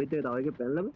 පිටේ තව එකේ පැනලම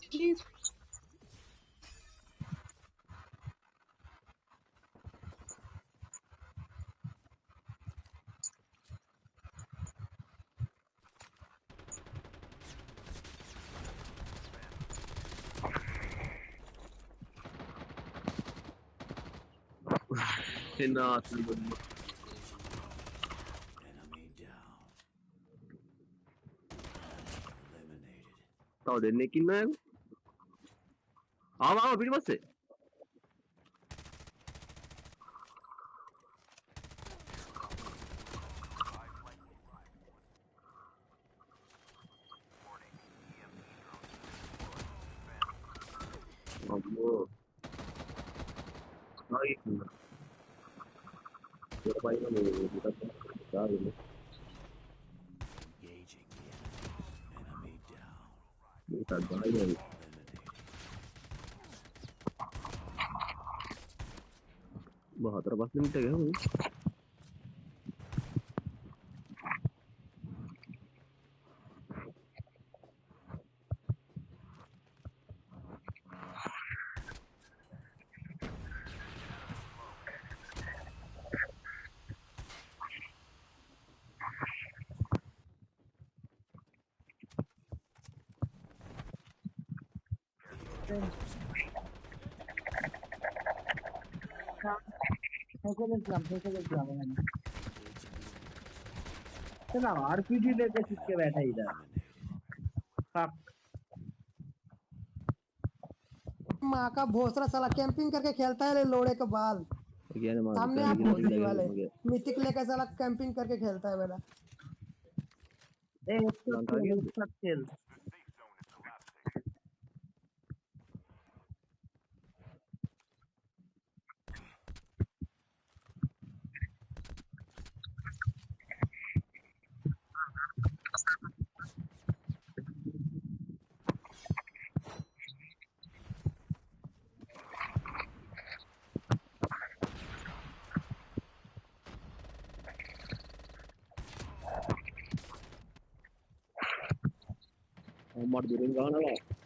Please. එන්න ආසල් බොන්න තව දෙන්නෙක් ඉන්නවා ආව පිටිපස්සේ අම්මෝ ආයි ඉන්නවා ඒක පයින් මේ පිටත් ගාවිනේ මේක ගායි හතර පස් මිනිත්ත ගහමු चला आरपीजी लेके चिपके बैठा इधर माँ का भोसरा साला कैंपिंग करके खेलता है लोड़े का बाल सामने आप भोसड़ी वाले मिथिक लेके साला कैंपिंग करके खेलता है मेरा මට දුරින් ගහනවා